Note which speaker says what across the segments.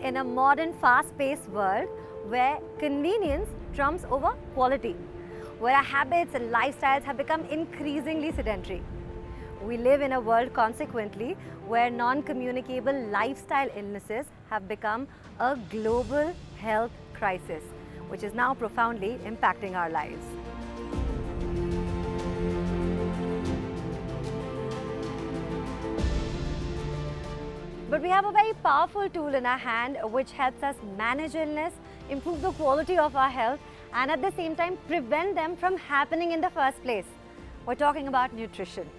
Speaker 1: in a modern, fast-paced world where convenience trumps over quality, where our habits and lifestyles have become increasingly sedentary. We live in a world, consequently, where non-communicable lifestyle illnesses have become a global health crisis, which is now profoundly impacting our lives. But we have a very powerful tool in our hand which helps us manage illness, improve the quality of our health, and at the same time prevent them from happening in the first place. We're talking about nutrition.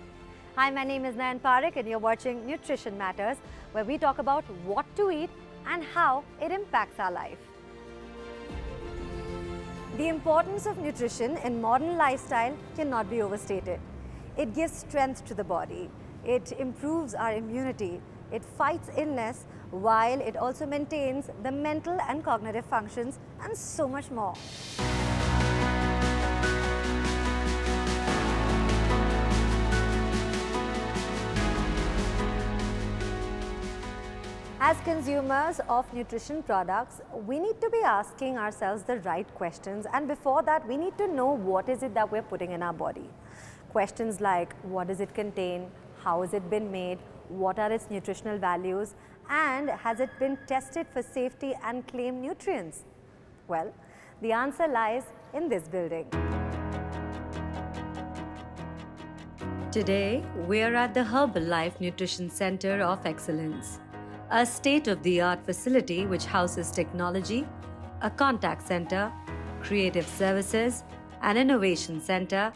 Speaker 1: Hi, my name is Nayan Parekh and you're watching Nutrition Matters, where we talk about what to eat and how it impacts our life. The importance of nutrition in modern lifestyle cannot be overstated. It gives strength to the body, it improves our immunity, it fights illness, while it also maintains the mental and cognitive functions and so much more. As consumers of nutrition products, we need to be asking ourselves the right questions, and before that we need to know what is it that we're putting in our body. Questions like what does it contain, how has it been made, what are its nutritional values, and has it been tested for safety and claimed nutrients? Well, the answer lies in this building. Today, we're at the Herbalife Nutrition Center of Excellence, a state-of-the-art facility which houses technology, a contact center, creative services, an innovation center,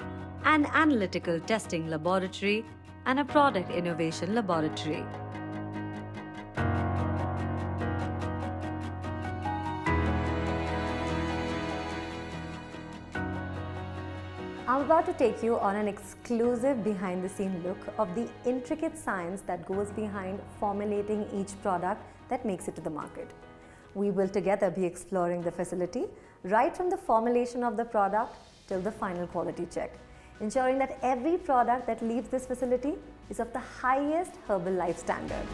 Speaker 1: an analytical testing laboratory, and a product innovation laboratory. I'm about to take you on an exclusive behind-the-scene look of the intricate science that goes behind formulating each product that makes it to the market. We will together be exploring the facility right from the formulation of the product till the final quality check, ensuring that every product that leaves this facility is of the highest Herbalife standard.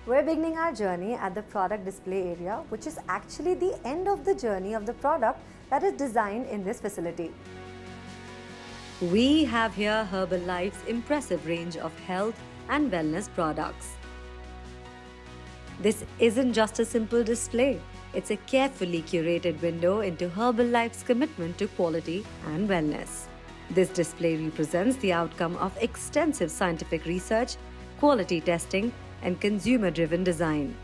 Speaker 1: We're beginning our journey at the product display area, which is actually the end of the journey of the product that is designed in this facility. We have here Herbalife's impressive range of health and wellness products. This isn't just a simple display, it's a carefully curated window into Herbalife's commitment to quality and wellness. This display represents the outcome of extensive scientific research, quality testing, and consumer-driven design,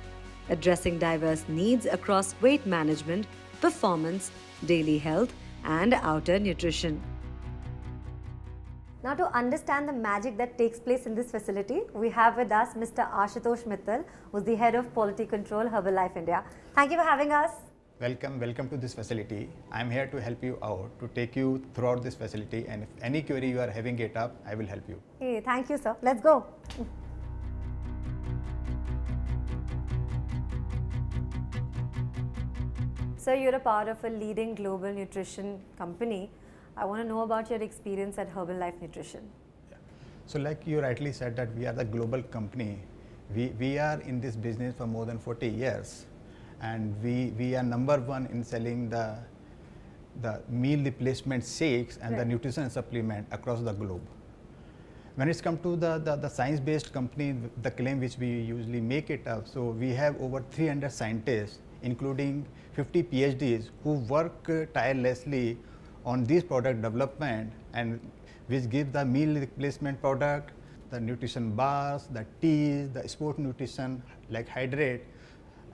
Speaker 1: addressing diverse needs across weight management, performance, daily health, and outer nutrition. Now, to understand the magic that takes place in this facility, we have with us Mr. Ashutosh Mittal, who's the Head of Quality Control, Herbalife India. Thank you for having us.
Speaker 2: Welcome to this facility. I'm here to help you out, to take you throughout this facility, and if any query you are having it up, I will help you.
Speaker 1: Hey, thank you, sir. Let's go. So you're a part of a leading global nutrition company. I want to know about your experience at Herbalife Nutrition.
Speaker 2: Yeah. So like you rightly said that we are the global company. We are in this business for more than 40 years, and we are number one in selling the meal replacement shakes and the nutrition supplement across the globe. When it's come to the science-based company, the claim which we usually make it up, so we have over 300 scientists, including 50 PhDs, who work tirelessly on this product development, and which give the meal replacement product, the nutrition bars, the teas, the sport nutrition like hydrate,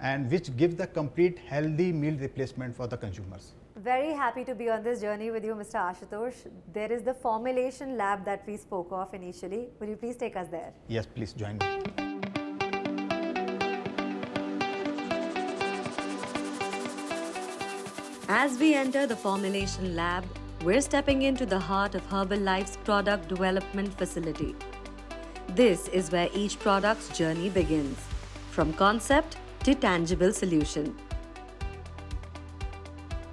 Speaker 2: and which give the complete healthy meal replacement for the consumers.
Speaker 1: Very happy to be on this journey with you, Mr. Ashutosh. There is the formulation lab that we spoke of initially. Will you please take us there?
Speaker 2: Yes, please join me.
Speaker 1: As we enter the formulation lab, we're stepping into the heart of Herbalife's product development facility. This is where each product's journey begins, from concept to tangible solution.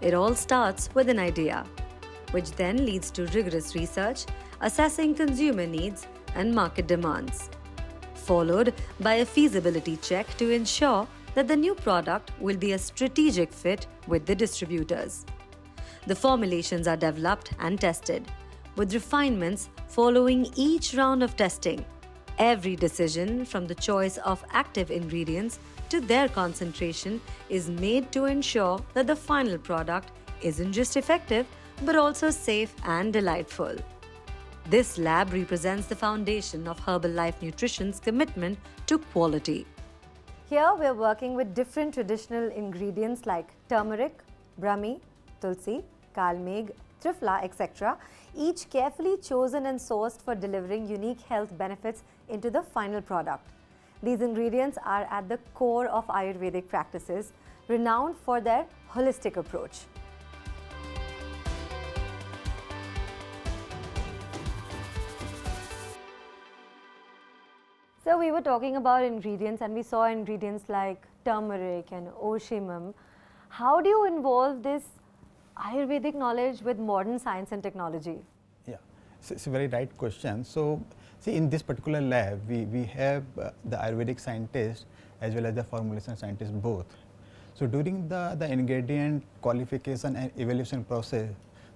Speaker 1: It all starts with an idea. which then leads to rigorous research, assessing consumer needs and market demands, followed by a feasibility check to ensure that the new product will be a strategic fit with the distributors. The formulations are developed and tested, with refinements following each round of testing. Every decision, from the choice of active ingredients to their concentration, is made to ensure that the final product isn't just effective but also safe and delightful. This lab represents the foundation of Herbalife Nutrition's commitment to quality. Here we are working with different traditional ingredients like turmeric, brahmi, tulsi, kalmeg, triphala, etc., each carefully chosen and sourced for delivering unique health benefits into the final product. These ingredients are at the core of Ayurvedic practices, renowned for their holistic approach. So we were talking about ingredients and we saw ingredients like turmeric and oshimum. How do you involve this Ayurvedic knowledge with modern science and technology?
Speaker 2: Yeah, it's a very right question. So, see, in this particular lab, we have the Ayurvedic scientists as well as the formulation scientists both. So, during the ingredient qualification and evaluation process,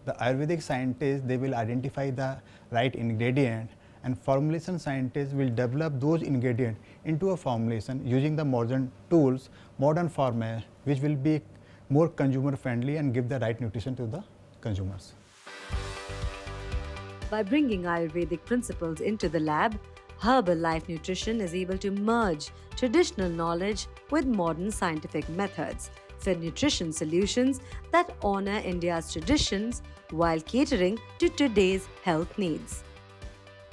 Speaker 2: the Ayurvedic scientists, they will identify the right ingredient, and formulation scientists will develop those ingredients into a formulation using the modern tools, modern format, which will be more consumer friendly and give the right nutrition to the consumers.
Speaker 1: By bringing Ayurvedic principles into the lab, Herbalife Nutrition is able to merge traditional knowledge with modern scientific methods for nutrition solutions that honor India's traditions while catering to today's health needs.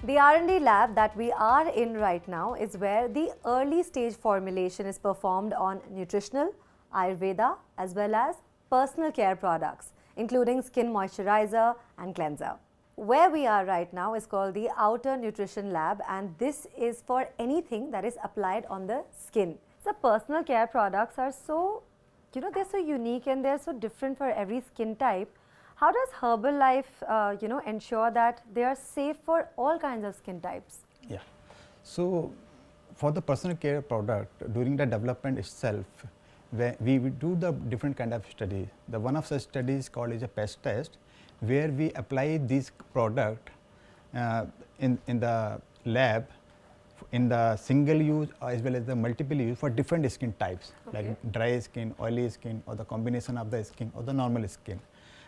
Speaker 1: The R&D lab that we are in right now is where the early stage formulation is performed on nutritional, Ayurveda, as well as personal care products, including skin moisturizer and cleanser. Where we are right now is called the Outer Nutrition Lab, and this is for anything that is applied on the skin. So personal care products are so, they're so unique and they're so different for every skin type. How does Herbalife, ensure that they are safe for all kinds of skin types?
Speaker 2: Yeah. So for the personal care product, during the development itself, where we do the different kind of study. The one of such studies called is a pest test, where we apply this product in the lab in the single use as well as the multiple use for different skin types, like dry skin, oily skin, or the combination of the skin or the normal skin.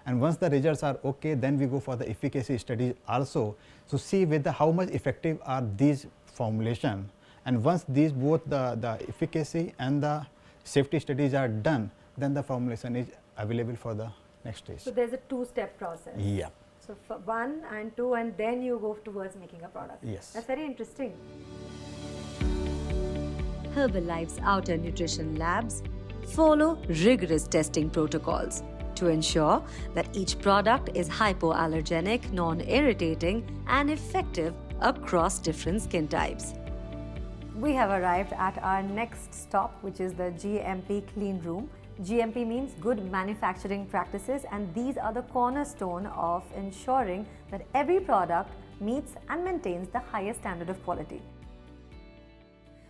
Speaker 2: And once the results are okay, then we go for the efficacy studies also to see whether how much effective are these formulation. And once these both the efficacy and the safety studies are done, then the formulation is available for the next stage.
Speaker 1: So there's a two-step process.
Speaker 2: Yeah.
Speaker 1: So for 1 and 2, and then you go towards making a product.
Speaker 2: Yes.
Speaker 1: That's very interesting. Herbalife's Outer Nutrition Labs follow rigorous testing protocols to ensure that each product is hypoallergenic, non-irritating, and effective across different skin types. We have arrived at our next stop, which is the GMP clean room. GMP means good manufacturing practices, and these are the cornerstone of ensuring that every product meets and maintains the highest standard of quality.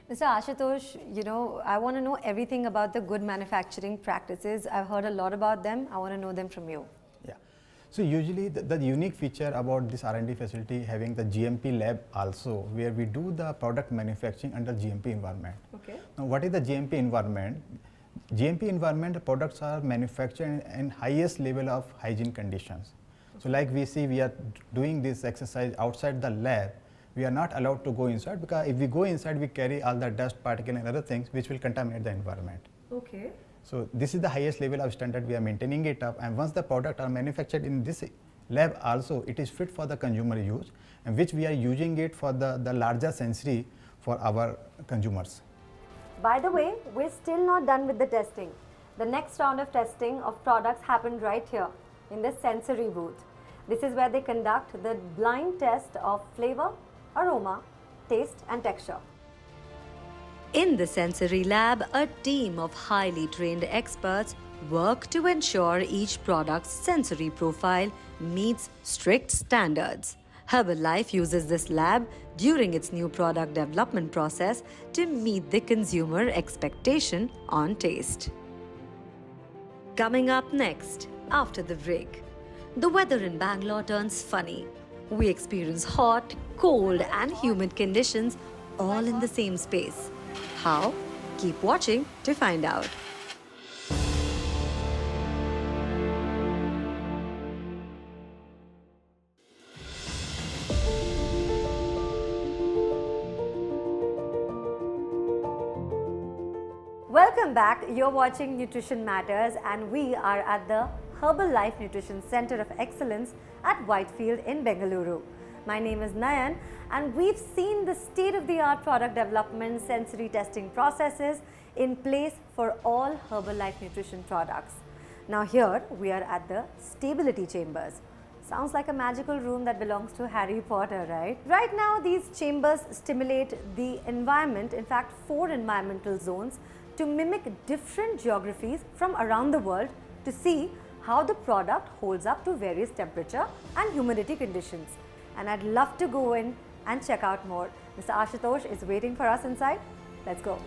Speaker 1: Mr. Ashutosh, I want to know everything about the good manufacturing practices. I've heard a lot about them. I want to know them from you.
Speaker 2: Yeah. So usually the unique feature about this R&D facility having the GMP lab also, where we do the product manufacturing under GMP environment.
Speaker 1: Okay.
Speaker 2: Now what is the GMP environment? GMP environment, the products are manufactured in highest level of hygiene conditions. So like we see, we are doing this exercise outside the lab. We are not allowed to go inside, because if we go inside, we carry all the dust particle and other things which will contaminate the environment.
Speaker 1: Okay.
Speaker 2: So this is the highest level of standard. We are maintaining it up, and once the product are manufactured in this lab also, it is fit for the consumer use, and which we are using it for the larger sensory for our consumers.
Speaker 1: By the way, we're still not done with the testing. The next round of testing of products happened right here in the sensory booth. This is where they conduct the blind test of flavor, aroma, taste and texture. In the sensory lab, a team of highly trained experts work to ensure each product's sensory profile meets strict standards. Herbalife uses this lab during its new product development process to meet the consumer expectation on taste. Coming up next, after the break, the weather in Bangalore turns funny. We experience hot, cold, and humid conditions all in the same space. How? Keep watching to find out. Welcome back. You're watching Nutrition Matters, and we are at the Herbalife Nutrition Centre of Excellence at Whitefield in Bengaluru. My name is Nayan, and we've seen the state-of-the-art product development, sensory testing processes in place for all Herbalife nutrition products. Now here we are at the stability chambers. Sounds like a magical room that belongs to Harry Potter, right? Right now these chambers stimulate the environment, in fact 4 environmental zones, to mimic different geographies from around the world to see how the product holds up to various temperature and humidity conditions. And I'd love to go in and check out more. Mr. Ashutosh is waiting for us inside. Let's go.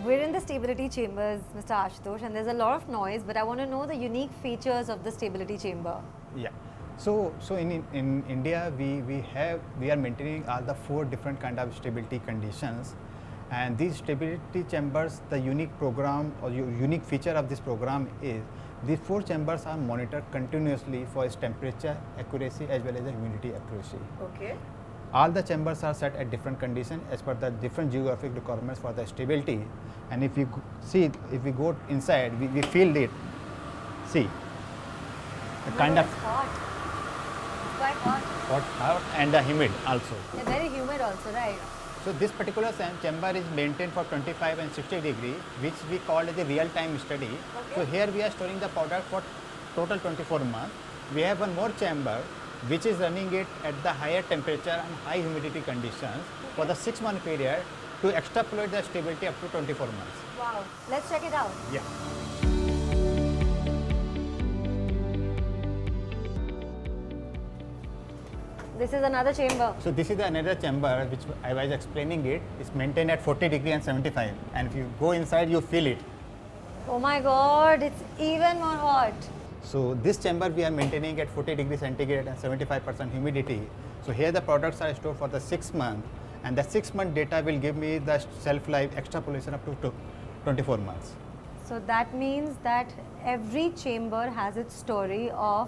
Speaker 1: We're in the stability chambers, Mr. Ashutosh, and there's a lot of noise, but I want to know the unique features of the stability chamber.
Speaker 2: Yeah. So in India, we are maintaining all the 4 different kind of stability conditions, and these stability chambers, the unique program or unique feature of this program is these 4 chambers are monitored continuously for its temperature accuracy as well as the humidity accuracy.
Speaker 1: Okay.
Speaker 2: All the chambers are set at different conditions as per the different geographic requirements for the stability. And if you see, if we go inside, we feel it. See, the kind of
Speaker 1: it's hot. It's quite hot.
Speaker 2: hot and humid also.
Speaker 1: Yeah, very humid also, right?
Speaker 2: So this particular chamber is maintained for 25 and 60 degrees, which we call as a real-time study.
Speaker 1: Okay.
Speaker 2: So here we are storing the product for total 24 months. We have one more chamber which is running it at the higher temperature and high humidity conditions for the 6-month period to extrapolate the stability up to 24 months.
Speaker 1: Wow. Let's check it out.
Speaker 2: Yeah.
Speaker 1: This is another chamber.
Speaker 2: So this is another chamber which I was explaining it. It's maintained at 40 degree and 75. And if you go inside, you feel it.
Speaker 1: Oh my God, it's even more hot.
Speaker 2: So this chamber we are maintaining at 40 degrees centigrade and 75% humidity. So here the products are stored for the 6 months, and the 6-month data will give me the shelf life extrapolation up to 24 months.
Speaker 1: So that means that every chamber has its story of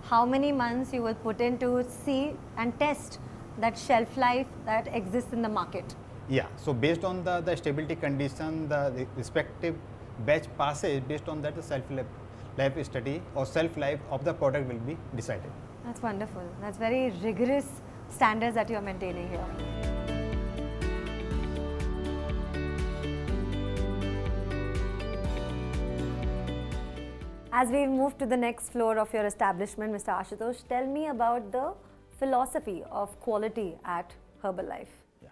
Speaker 1: how many months you will put in to see and test that shelf life that exists in the market.
Speaker 2: Yeah, so based on the stability condition, the respective batch passes, based on that the shelf life study or shelf life of the product will be decided.
Speaker 1: That's wonderful. That's very rigorous standards that you're maintaining here. As we move to the next floor of your establishment, Mr. Ashutosh, tell me about the philosophy of quality at Herbalife.
Speaker 2: Yeah.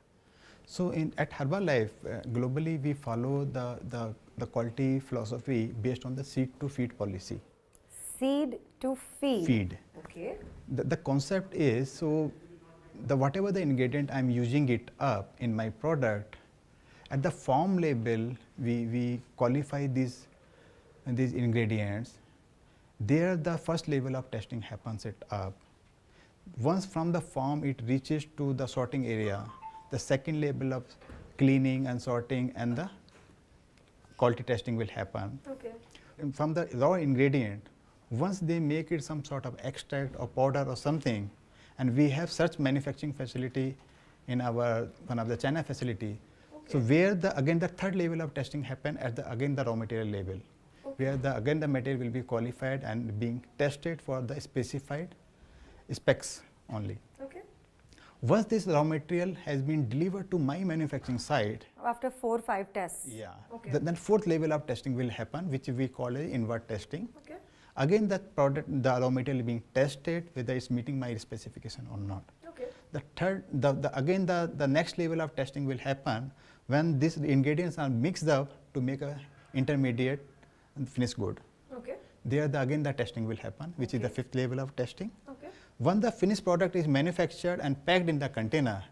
Speaker 2: So at Herbalife, globally we follow the quality philosophy based on the seed to feed policy.
Speaker 1: Seed to feed.
Speaker 2: Feed.
Speaker 1: Okay.
Speaker 2: The concept is, so whatever the ingredient I'm using it up in my product, at the farm level we qualify these ingredients. There the first level of testing happens it up. Once from the farm it reaches to the sorting area, the second level of cleaning and sorting and the quality testing will happen.
Speaker 1: Okay.
Speaker 2: And from the raw ingredient, once they make it some sort of extract or powder or something, and we have such manufacturing facility in our one of the China facility. Okay. So where again the third level of testing happen at the raw material level, okay, where the material will be qualified and being tested for the specified specs only.
Speaker 1: Okay.
Speaker 2: Once this raw material has been delivered to my manufacturing site,
Speaker 1: After 4 or 5 tests.
Speaker 2: yeah,
Speaker 1: Okay.
Speaker 2: then fourth level of testing will happen, which we call as invert testing.
Speaker 1: Okay.
Speaker 2: Again, that product, the raw material being tested whether it's meeting my specification or not.
Speaker 1: Okay.
Speaker 2: The next level of testing will happen when these ingredients are mixed up to make a intermediate and finished good.
Speaker 1: Okay.
Speaker 2: There again the testing will happen, which is the fifth level of testing.
Speaker 1: Okay.
Speaker 2: Once the finished product is manufactured and packed in the container,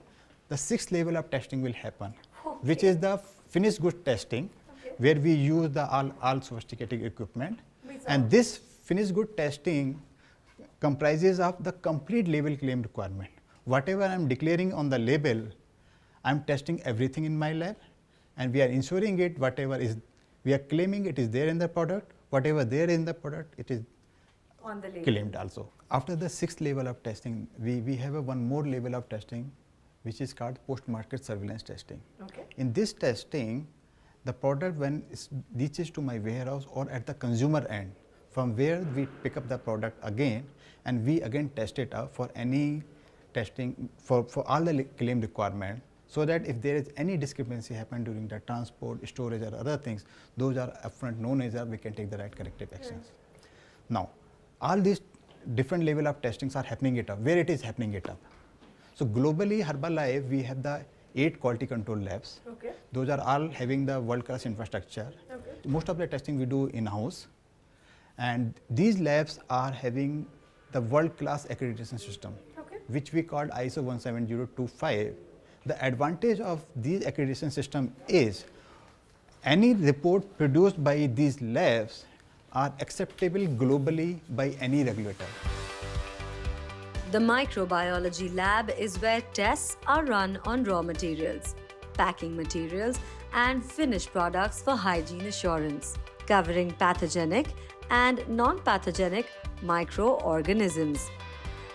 Speaker 2: the sixth level of testing will happen, which is the finished good testing, where we use the all sophisticated equipment. And this finished good testing comprises of the complete label claim requirement. Whatever I'm declaring on the label, I'm testing everything in my lab, and we are ensuring it, whatever is, we are claiming it is there in the product, whatever there in the product, it is
Speaker 1: on the label.
Speaker 2: Claimed also. After the sixth level of testing, we have one more level of testing, which is called post-market surveillance testing.
Speaker 1: Okay.
Speaker 2: In this testing, the product when it reaches to my warehouse or at the consumer end, from where we pick up the product again, and we again test it out for any testing for all the claim requirement, so that if there is any discrepancy happen during the transport, storage or other things, those are upfront known as we can take the right corrective actions. Now, all these different level of testings are happening it up, where it is happening it up. So globally, Herbalife, we have the 8 quality control labs.
Speaker 1: Okay.
Speaker 2: Those are all having the world-class infrastructure.
Speaker 1: Okay.
Speaker 2: Most of the testing we do in-house. And these labs are having the world-class accreditation system, which we call ISO 17025. The advantage of these accreditation system is any report produced by these labs are acceptable globally by any regulator.
Speaker 1: The microbiology lab is where tests are run on raw materials, packing materials, and finished products for hygiene assurance, covering pathogenic and non-pathogenic microorganisms.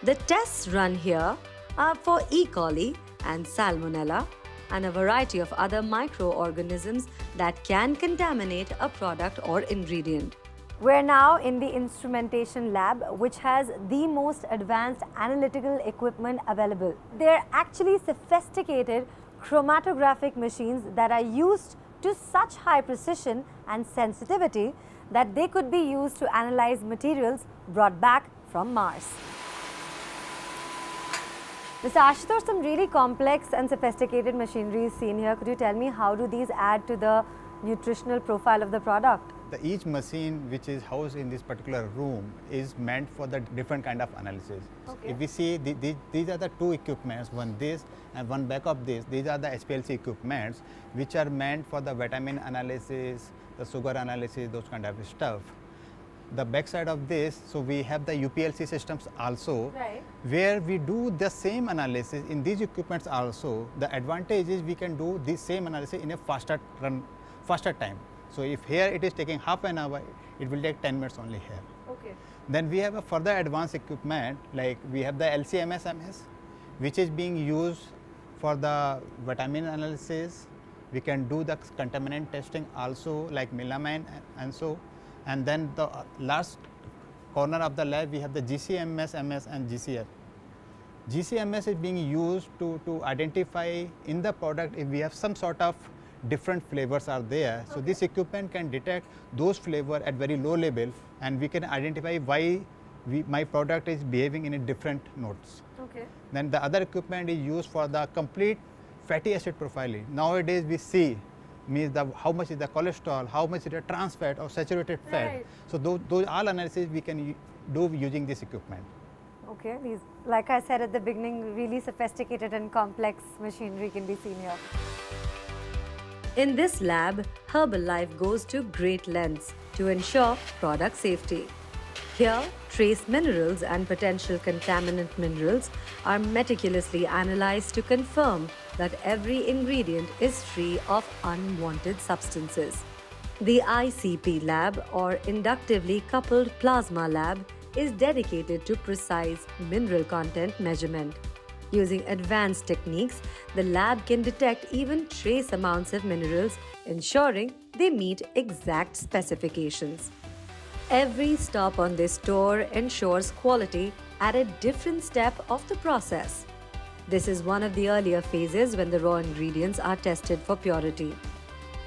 Speaker 1: The tests run here are for E. coli and Salmonella and a variety of other microorganisms that can contaminate a product or ingredient. We're now in the instrumentation lab, which has the most advanced analytical equipment available. They're actually sophisticated chromatographic machines that are used to such high precision and sensitivity that they could be used to analyze materials brought back from Mars. Mr. Ashutosh, some really complex and sophisticated machinery is seen here. Could you tell me how do these add to the nutritional profile of the product?
Speaker 2: Each machine which is housed in this particular room is meant for the different kind of analysis.
Speaker 1: Okay.
Speaker 2: If we see these are the two equipments, one this and one back of this, these are the SPLC equipments which are meant for the vitamin analysis, the sugar analysis, those kind of stuff. The back side of this, so we have the UPLC systems also,
Speaker 1: right,
Speaker 2: where we do the same analysis in these equipments also. The advantage is we can do this same analysis in a faster time. So if here it is taking half an hour, it will take 10 minutes only here.
Speaker 1: Okay.
Speaker 2: Then we have a further advanced equipment, like we have the LC-MS, which is being used for the vitamin analysis. We can do the contaminant testing also, like melamine and so. And then the last corner of the lab, we have the GC-MS, MS and GCF. GC-MS is being used to identify in the product if we have some sort of different flavors are there. So this equipment can detect those flavors at very low level, and we can identify why my product is behaving in a different notes.
Speaker 1: Okay.
Speaker 2: Then the other equipment is used for the complete fatty acid profiling. Nowadays we see means how much is the cholesterol, how much is the trans fat or saturated fat.
Speaker 1: Right.
Speaker 2: So those all analysis we can do using this equipment.
Speaker 1: Okay, these, like I said at the beginning, really sophisticated and complex machinery can be seen here. In this lab, Herbalife goes to great lengths to ensure product safety. Here, trace minerals and potential contaminant minerals are meticulously analyzed to confirm that every ingredient is free of unwanted substances. The ICP lab, or Inductively Coupled Plasma lab, is dedicated to precise mineral content measurement. Using advanced techniques, the lab can detect even trace amounts of minerals, ensuring they meet exact specifications. Every stop on this tour ensures quality at a different step of the process. This is one of the earlier phases when the raw ingredients are tested for purity.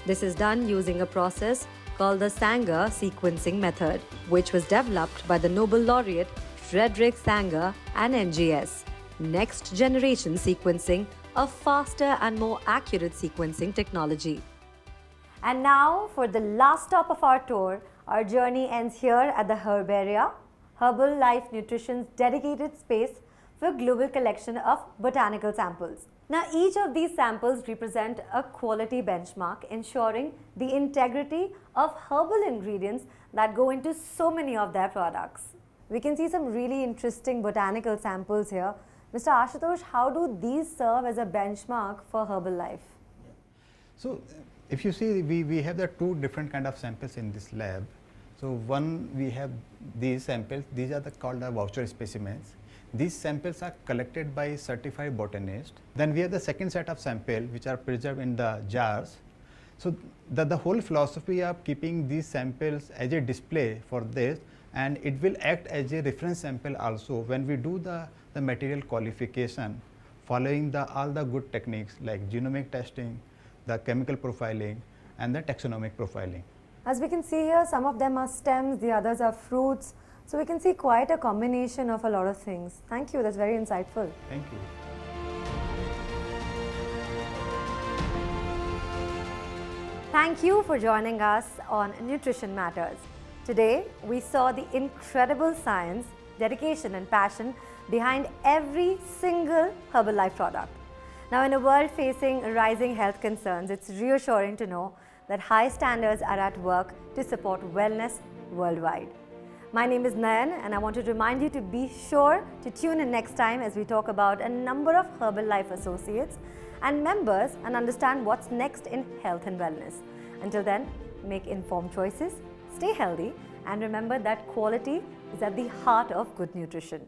Speaker 1: This is done using a process called the Sanger sequencing method, which was developed by the Nobel laureate Frederick Sanger and NGS. next generation sequencing, a faster and more accurate sequencing technology. And now for the last stop of our tour, our journey ends here at the Herbaria, Herbalife Nutrition's dedicated space for global collection of botanical samples. Now each of these samples represent a quality benchmark ensuring the integrity of herbal ingredients that go into so many of their products. We can see some really interesting botanical samples here. Mr. Ashutosh, how do these serve as a benchmark for Herbalife?
Speaker 2: So if you see, we have the two different kind of samples in this lab. So one, we have these samples. These are called the voucher specimens. These samples are collected by certified botanists. Then we have the second set of samples which are preserved in the jars. So the whole philosophy of keeping these samples as a display for this, and it will act as a reference sample also when we do the material qualification, following all the good techniques like genomic testing, the chemical profiling, and the taxonomic profiling.
Speaker 1: As we can see here, some of them are stems, the others are fruits. So we can see quite a combination of a lot of things. Thank you, that's very insightful.
Speaker 2: Thank you.
Speaker 1: Thank you for joining us on Nutrition Matters. Today, we saw the incredible science, dedication and passion behind every single Herbalife product. Now, in a world facing rising health concerns, it's reassuring to know that high standards are at work to support wellness worldwide. My name is Nayan, and I want to remind you to be sure to tune in next time as we talk about a number of Herbalife associates and members and understand what's next in health and wellness. Until then, make informed choices, stay healthy, and remember that quality is at the heart of good nutrition.